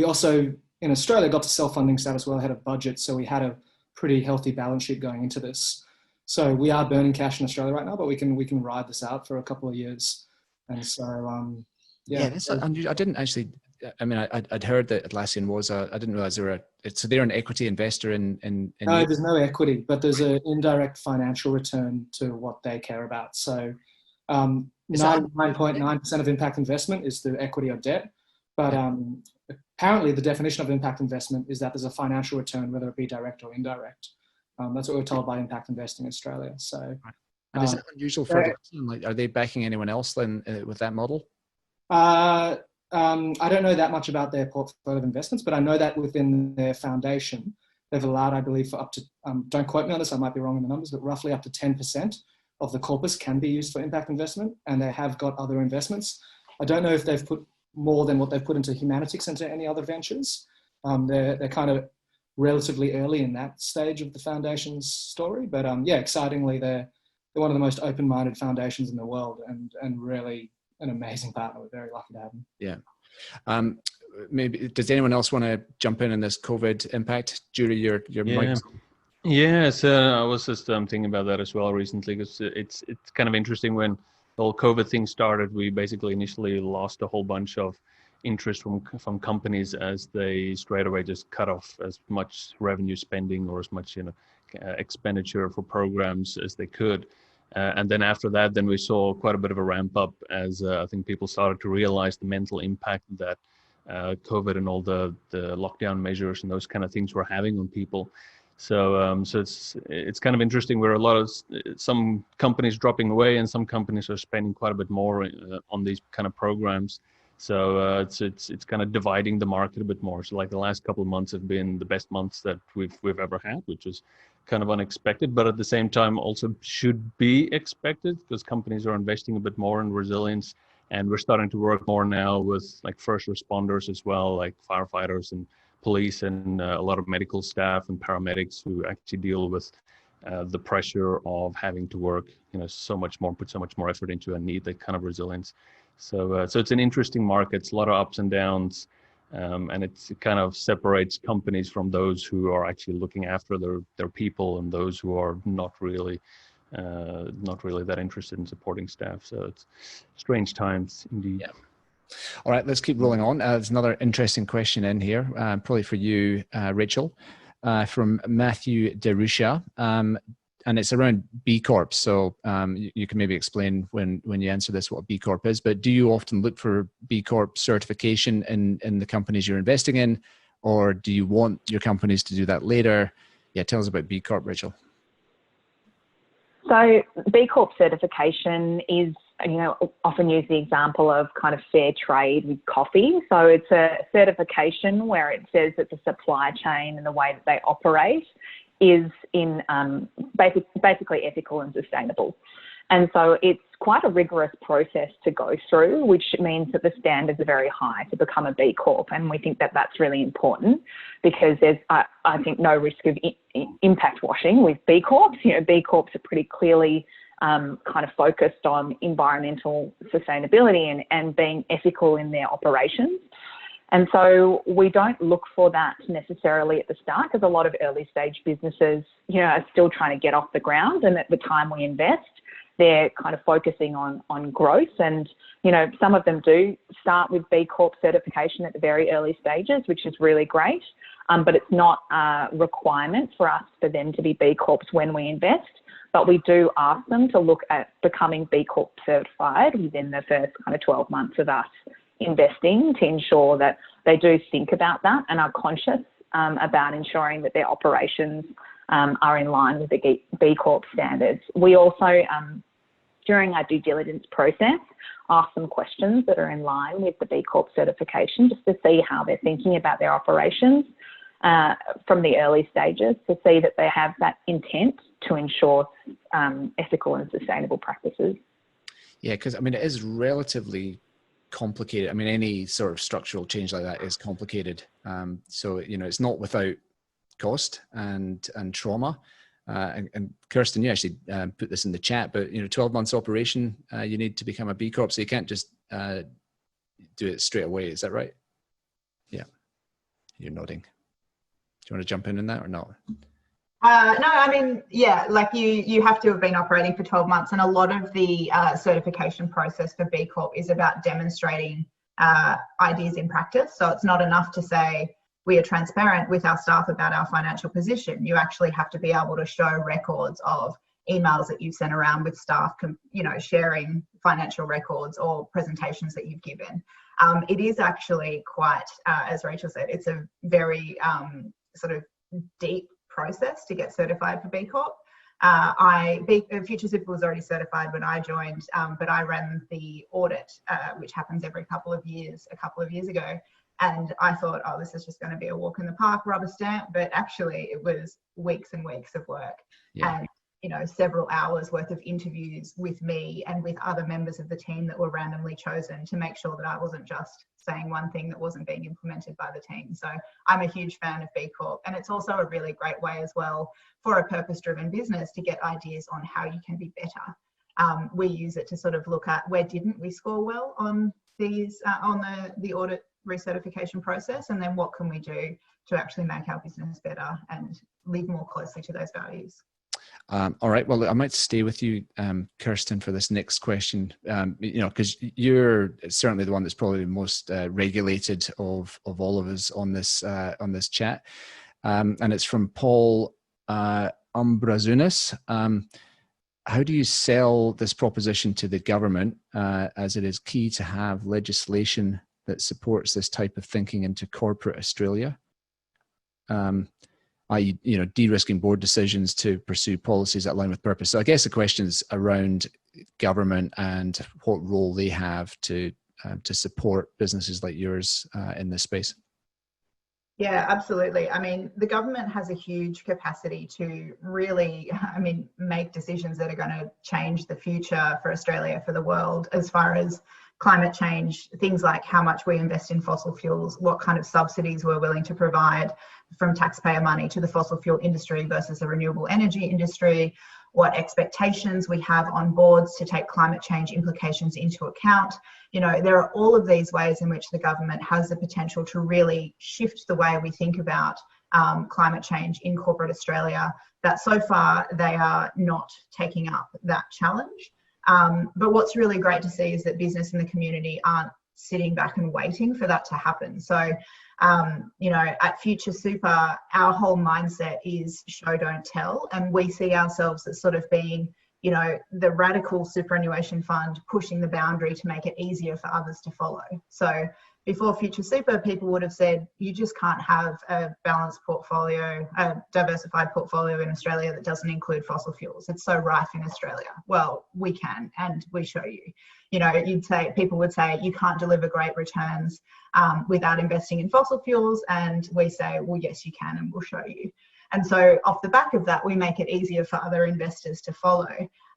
also in Australia got to self-funding status well ahead of budget, so we had a pretty healthy balance sheet going into this. So we are burning cash in Australia right now, but we can ride this out for a couple of years. And so yeah, that's unusual. I didn't actually. I mean, I'd heard that Atlassian was. I didn't realize so they're an equity investor in. No, there's no equity, but there's an indirect financial return to what they care about. So, 99.9% of impact investment is through equity or debt, but apparently the definition of impact investment is that there's a financial return, whether it be direct or indirect. That's what we're told by Impact Investing Australia. So, and is it unusual for Atlassian? Like, are they backing anyone else then with that model? I don't know that much about their portfolio of investments, but I know that within their foundation, they've allowed, I believe, for up to, don't quote me on this, I might be wrong in the numbers, but roughly up to 10% of the corpus can be used for impact investment, and they have got other investments. I don't know if they've put more than what they've put into Humanitix into any other ventures. They're kind of relatively early in that stage of the foundation's story, but yeah, excitingly, they're one of the most open-minded foundations in the world, and really an amazing partner. We're very lucky to have them. Yeah. maybe, does anyone else want to jump in on this COVID impact? Julie, your Yeah. mic. Yes, I was just thinking about that as well recently, because it's kind of interesting. When the whole COVID thing started, we basically initially lost a whole bunch of interest from companies, as they straight away just cut off as much revenue spending or as much expenditure for programs as they could. And then after that, then we saw quite a bit of a ramp up, as I think people started to realize the mental impact that COVID and all the lockdown measures and those kind of things were having on people. So it's kind of interesting where a lot of some companies dropping away and some companies are spending quite a bit more on these kind of programs. So it's kind of dividing the market a bit more. So like the last couple of months have been the best months that we've ever had, which is kind of unexpected, but at the same time also should be expected, because companies are investing a bit more in resilience, and we're starting to work more now with like first responders as well, like firefighters and police and a lot of medical staff and paramedics who actually deal with the pressure of having to work, so much more, put so much more effort into and need that kind of resilience. So it's an interesting market. It's a lot of ups and downs, and it kind of separates companies from those who are actually looking after their people and those who are not really that interested in supporting staff. So it's strange times indeed. Yeah. All right, let's keep rolling on. There's another interesting question in here, probably for you, Rachel, from Matthew Derusha, and it's around B Corp. So you can maybe explain when you answer this what B Corp is, but do you often look for B Corp certification in the companies you're investing in, or do you want your companies to do that later? Yeah, tell us about B Corp, Rachel. So B Corp certification is, often use the example of kind of fair trade with coffee. So it's a certification where it says that the supply chain and the way that they operate is in basically ethical and sustainable. And so it's quite a rigorous process to go through, which means that the standards are very high to become a B Corp. And we think that that's really important, because there's, I think, no risk of impact washing with B Corps. B Corps are pretty clearly kind of focused on environmental sustainability and being ethical in their operations. And so we don't look for that necessarily at the start, because a lot of early stage businesses, are still trying to get off the ground. And at the time we invest, they're kind of focusing on growth. And, some of them do start with B Corp certification at the very early stages, which is really great. But it's not a requirement for us for them to be B Corps when we invest. But we do ask them to look at becoming B Corp certified within the first kind of 12 months of us investing, to ensure that they do think about that and are conscious about ensuring that their operations are in line with the B Corp standards. We also, during our due diligence process, ask some questions that are in line with the B Corp certification, just to see how they're thinking about their operations from the early stages, to see that they have that intent to ensure ethical and sustainable practices. Yeah, because it is relatively complicated. Any sort of structural change like that is complicated. So it's not without cost and trauma. And Kirsten, you actually put this in the chat, but 12 months operation, you need to become a B Corp, so you can't just do it straight away. Is that right? Yeah, you're nodding. Do you want to jump in on that or not? No, yeah, like you have to have been operating for 12 months, and a lot of the certification process for B Corp is about demonstrating ideas in practice. So it's not enough to say we are transparent with our staff about our financial position. You actually have to be able to show records of emails that you've sent around with staff, sharing financial records or presentations that you've given. It is actually quite, as Rachel said, it's a very sort of deep process to get certified for B Corp. Future Super was already certified when I joined, but I ran the audit, which happens every couple of years ago. And I thought, oh, this is just going to be a walk in the park, rubber stamp. But actually, it was weeks and weeks of work. Yeah. And, several hours worth of interviews with me and with other members of the team that were randomly chosen to make sure that I wasn't just saying one thing that wasn't being implemented by the team. So I'm a huge fan of B Corp. And it's also a really great way as well for a purpose-driven business to get ideas on how you can be better. We use it to sort of look at where didn't we score well on these on the audit recertification process, and then what can we do to actually make our business better and live more closely to those values. All right. Well, I might stay with you, Kirsten, for this next question. Because you're certainly the one that's probably the most regulated of all of us on this chat, and it's from Paul Umbrazunas. How do you sell this proposition to the government, as it is key to have legislation that supports this type of thinking into corporate Australia? I.e., de-risking board decisions to pursue policies that align with purpose. So I guess the question is around government and what role they have to support businesses like yours in this space. Yeah, absolutely. I mean, the government has a huge capacity to really, make decisions that are going to change the future for Australia, for the world, as far as climate change, things like how much we invest in fossil fuels, what kind of subsidies we're willing to provide from taxpayer money to the fossil fuel industry versus the renewable energy industry, what expectations we have on boards to take climate change implications into account. There are all of these ways in which the government has the potential to really shift the way we think about climate change in corporate Australia, that so far they are not taking up that challenge. But what's really great to see is that business and the community aren't sitting back and waiting for that to happen. So, at Future Super, our whole mindset is show, don't tell. And we see ourselves as sort of being, the radical superannuation fund pushing the boundary to make it easier for others to follow. So before Future Super, people would have said, you just can't have a balanced portfolio, a diversified portfolio in Australia that doesn't include fossil fuels. It's so rife in Australia. Well, we can, and we show you. People would say, you can't deliver great returns without investing in fossil fuels. And we say, well, yes, you can, and we'll show you. And so off the back of that, we make it easier for other investors to follow.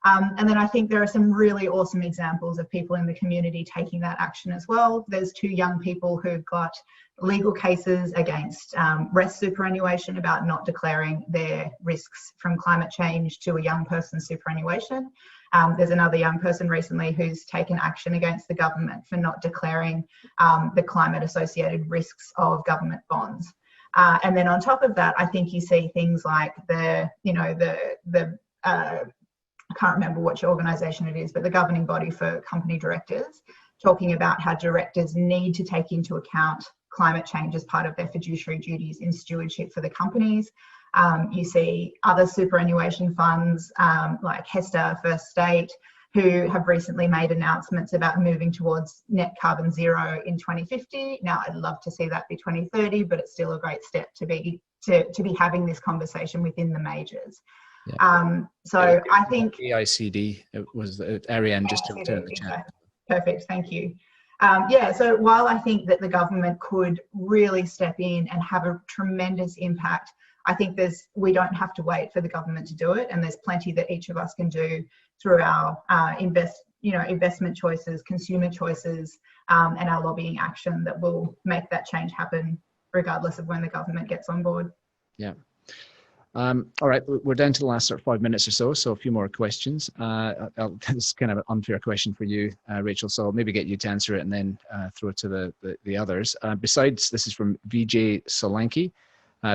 And then I think there are some really awesome examples of people in the community taking that action as well. There's 2 young people who've got legal cases against rest superannuation about not declaring their risks from climate change to a young person's superannuation. There's another young person recently who's taken action against the government for not declaring the climate associated risks of government bonds. And then on top of that, I think you see things like I can't remember which organisation it is, but the governing body for company directors, talking about how directors need to take into account climate change as part of their fiduciary duties in stewardship for the companies. You see other superannuation funds like Hester, First State, who have recently made announcements about moving towards net carbon zero in 2050. Now, I'd love to see that be 2030, but it's still a great step to be having this conversation within the majors. Yeah. So I think AICD, it was Ariane just to turn the chat. Perfect, thank you. So while I think that the government could really step in and have a tremendous impact, I think we don't have to wait for the government to do it, and there's plenty that each of us can do through our investment choices, consumer choices, and our lobbying action that will make that change happen regardless of when the government gets on board. Yeah. All right, we're down to the last 5 minutes or so a few more questions. This is kind of an unfair question for you, Rachel, so I'll maybe get you to answer it and then throw it to the others. This is from Vijay Solanki.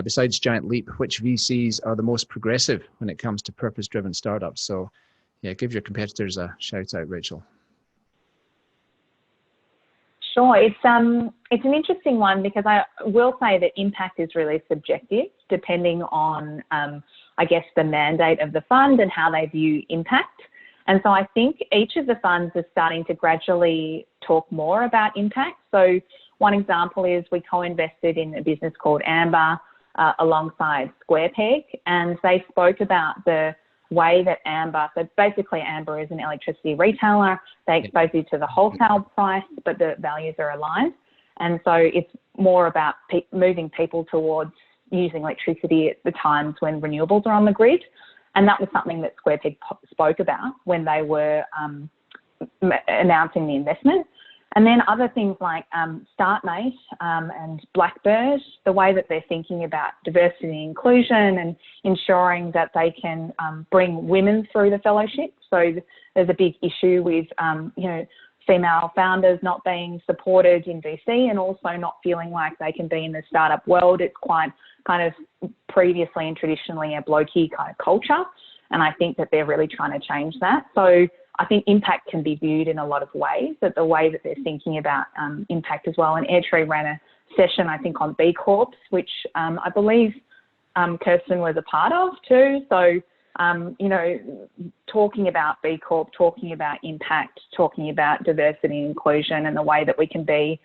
Besides Giant Leap, which VCs are the most progressive when it comes to purpose-driven startups? So yeah, give your competitors a shout out, Rachel. Sure, it's an interesting one because I will say that impact is really subjective depending on, I guess, the mandate of the fund and how they view impact. And so I think each of the funds is starting to gradually talk more about impact. So one example is we co-invested in a business called Amber alongside Square Peg, and they spoke about the way that so basically Amber is an electricity retailer. They expose you to the wholesale price, but the values are aligned. And so it's more about moving people towards using electricity at the times when renewables are on the grid. And that was something that Square Peg spoke about when they were announcing the investment. And then other things like StartMate and Blackbird, the way that they're thinking about diversity and inclusion and ensuring that they can bring women through the fellowship. So there's a big issue with, female founders not being supported in VC and also not feeling like they can be in the startup world. It's quite kind of previously and traditionally a blokey kind of culture. And I think that they're really trying to change that. So I think impact can be viewed in a lot of ways, but the way that they're thinking about impact as well. And Airtree ran a session, I think, on B-Corps, which I believe Kirsten was a part of too. So, you know, talking about B Corp, talking about impact, talking about diversity and inclusion and the way that we can be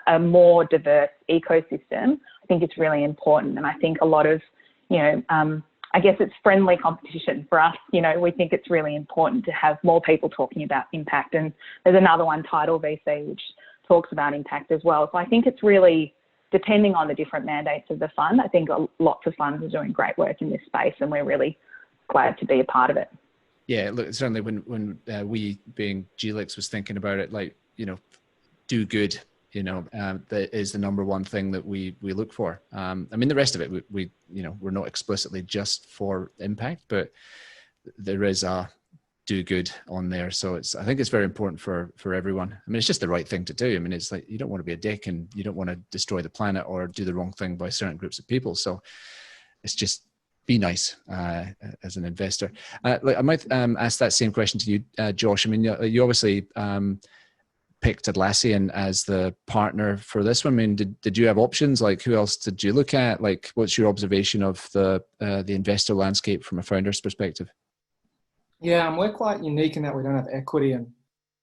a more diverse ecosystem, I think it's really important. And I think a lot of, you know, I guess it's friendly competition for us. You know, we think it's really important to have more people talking about impact. And there's another one, Tidal VC, which talks about impact as well. So I think it's really depending on the different mandates of the fund. I think lots of funds are doing great work in this space, and we're really glad to be a part of it. Yeah, look, certainly when we, being GLIX, was thinking about it, like, you know, do good, you know, that is the number one thing that we look for. I mean, the rest of it, we you know, we're not explicitly just for impact, but there is a do good on there. So I think it's very important for everyone. I mean, it's just the right thing to do. I mean, it's like, you don't want to be a dick and you don't want to destroy the planet or do the wrong thing by certain groups of people. So it's just be nice as an investor. Like, I might ask that same question to you, Josh. I mean, you obviously picked Atlassian as the partner for this one. I mean, did you have options? Like, who else did you look at? Like, what's your observation of the investor landscape from a founder's perspective? Yeah, we're quite unique in that we don't have equity. And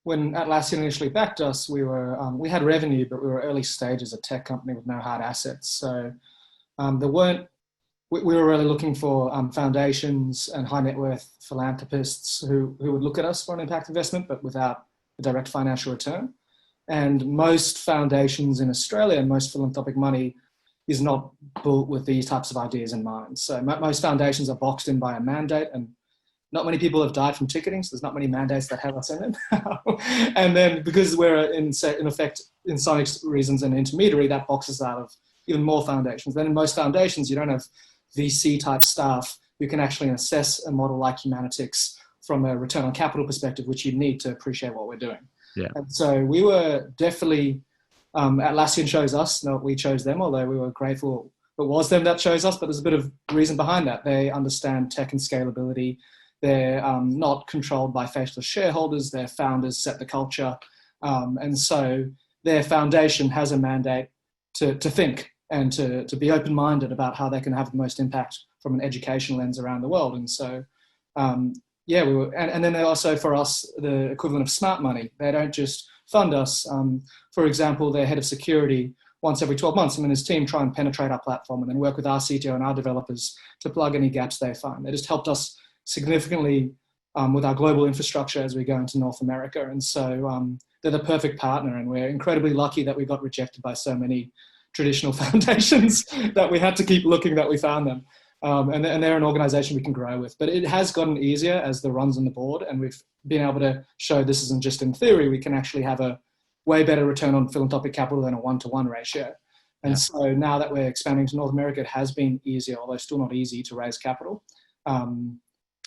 when Atlassian initially backed us, we had revenue, but we were early stage as a tech company with no hard assets. So we were really looking for foundations and high net worth philanthropists who would look at us for an impact investment, but without a direct financial return. And most foundations in Australia and most philanthropic money is not built with these types of ideas in mind. So most foundations are boxed in by a mandate, and not many people have died from ticketing, so there's not many mandates that have us in them. And then because we're in effect, in some reasons, an intermediary, that boxes out of even more foundations. Then in most foundations, you don't have VC type staff who can actually assess a model like Humanitix from a return on capital perspective, which you need to appreciate what we're doing. Yeah. And so we were definitely, Atlassian chose us, not we chose them, although we were grateful it was them that chose us, but there's a bit of reason behind that. They understand tech and scalability. They're not controlled by faceless shareholders. Their founders set the culture. And so their foundation has a mandate to think and to be open-minded about how they can have the most impact from an education lens around the world. And so, yeah, we were, and then they also, for us, the equivalent of smart money. They don't just fund us. For example, their head of security, once every 12 months, him and his team try and penetrate our platform and then work with our CTO and our developers to plug any gaps they find. They just helped us significantly with our global infrastructure as we go into North America. And so they're the perfect partner, and we're incredibly lucky that we got rejected by so many traditional foundations that we had to keep looking that we found them. And they're an organization we can grow with. But it has gotten easier as the runs on the board, and we've been able to show this isn't just in theory. We can actually have a way better return on philanthropic capital than a 1-to-1 ratio. And so now that we're expanding to North America, it has been easier, although still not easy to raise capital.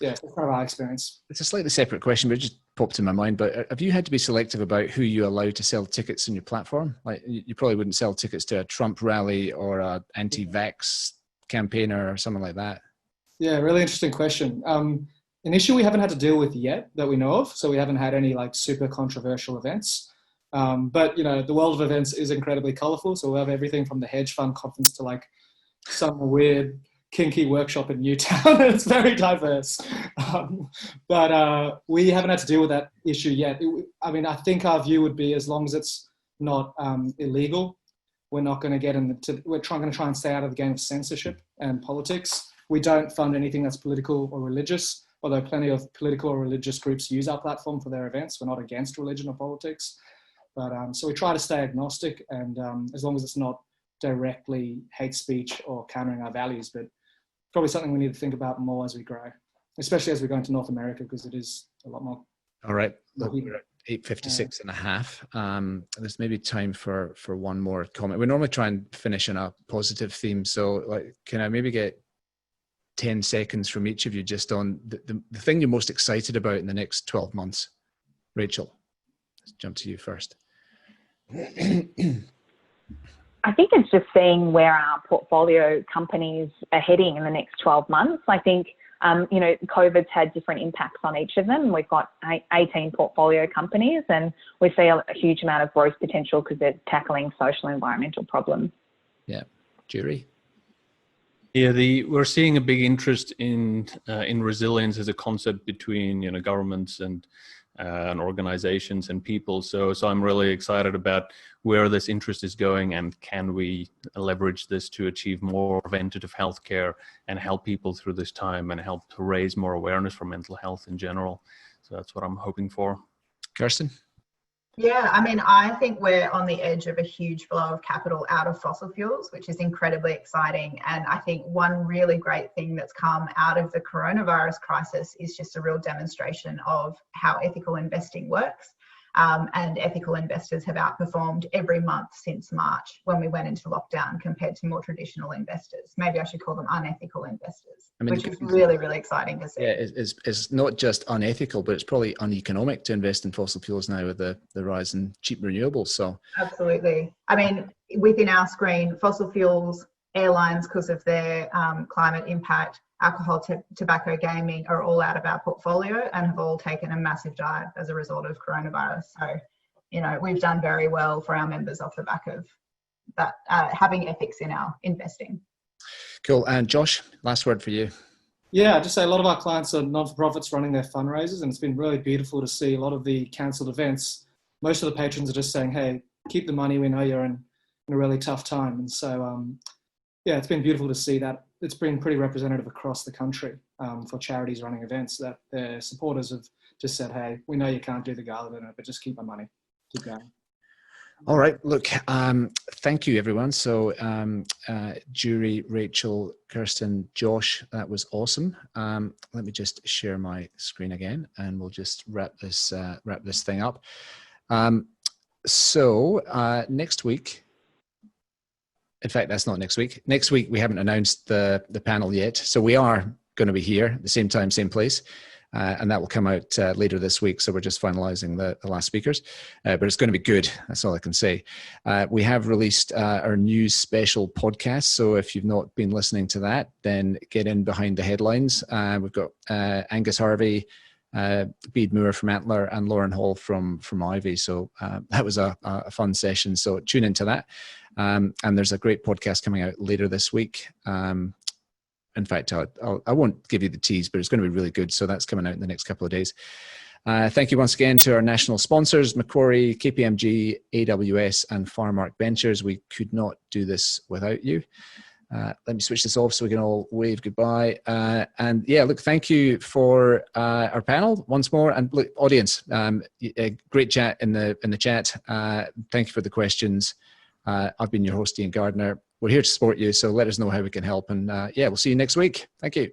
Yeah, that's kind of our experience. It's a slightly separate question, but it just popped in my mind. But have you had to be selective about who you allow to sell tickets on your platform? Like, you probably wouldn't sell tickets to a Trump rally or a anti-vax campaigner or something like that. Yeah, really interesting question. An issue we haven't had to deal with yet that we know of. So we haven't had any like super controversial events. But you know, the world of events is incredibly colorful. So we'll have everything from the hedge fund conference to like some weird kinky workshop in Newtown. It's very diverse. But we haven't had to deal with that issue yet. I mean, I think our view would be, as long as it's not illegal, we're not going to get we're going to try and stay out of the game of censorship and politics. We don't fund anything that's political or religious, although plenty of political or religious groups use our platform for their events. We're not against religion or politics. But so we try to stay agnostic, and as long as it's not directly hate speech or countering our values, but probably something we need to think about more as we grow, especially as we go into North America, because it is a lot more. All right. Look, we're at 8:56 and a half. There's maybe time for one more comment. We normally try and finish on a positive theme. So like, can I maybe get 10 seconds from each of you just on the thing you're most excited about in the next 12 months? Rachel, jump to you first. I think it's just seeing where our portfolio companies are heading in the next 12 months. I think, you know, COVID's had different impacts on each of them. We've got 18 portfolio companies, and we see a huge amount of growth potential because they're tackling social and environmental problems. Yeah. Jury? Yeah, we're seeing a big interest in resilience as a concept between, you know, governments and organizations and people. So I'm really excited about where this interest is going, and can we leverage this to achieve more preventative healthcare and help people through this time and help to raise more awareness for mental health in general. So that's what I'm hoping for. Kirsten? Yeah, I mean, I think we're on the edge of a huge flow of capital out of fossil fuels, which is incredibly exciting. And I think one really great thing that's come out of the coronavirus crisis is just a real demonstration of how ethical investing works. And ethical investors have outperformed every month since March when we went into lockdown compared to more traditional investors. Maybe I should call them unethical investors, I mean, which is really, really exciting to see. Yeah, it's not just unethical, but it's probably uneconomic to invest in fossil fuels now with the rise in cheap renewables. So absolutely. I mean, within our screen, fossil fuels, airlines because of their climate impact, alcohol, tobacco, gaming are all out of our portfolio and have all taken a massive dive as a result of coronavirus. So, you know, we've done very well for our members off the back of that, having ethics in our investing. Cool. And Josh, last word for you. Yeah, just say a lot of our clients are non-for-profits running their fundraisers, and it's been really beautiful to see a lot of the cancelled events. Most of the patrons are just saying, hey, keep the money, we know you're in a really tough time. And so, yeah, it's been beautiful to see that. It's been pretty representative across the country for charities running events, that their supporters have just said, hey, we know you can't do the gala dinner, but just keep our money. Keep going. All right. Look, thank you, everyone. So, Jury, Rachel, Kirsten, Josh, that was awesome. Let me just share my screen again, and we'll just wrap this thing up. So next week. In fact, that's not next week. Next week, we haven't announced the panel yet. So we are going to be here at the same time, same place. And that will come out later this week. So we're just finalizing the last speakers. But it's going to be good. That's all I can say. We have released our news special podcast. So if you've not been listening to that, then get in behind the headlines. We've got Angus Harvey, Bede Moore from Antler, and Lauren Hall from Ivy. So that was a fun session. So tune into that. And there's a great podcast coming out later this week. In fact, I won't give you the tease, but it's going to be really good. So that's coming out in the next couple of days. Thank you once again to our national sponsors, Macquarie, KPMG, AWS, and Farmark Ventures. We could not do this without you. Let me switch this off so we can all wave goodbye. And yeah, look, thank you for our panel once more. And look, audience, a great chat in the chat. Thank you for the questions. I've been your host, Ian Gardner. We're here to support you, so let us know how we can help. And yeah, we'll see you next week. Thank you.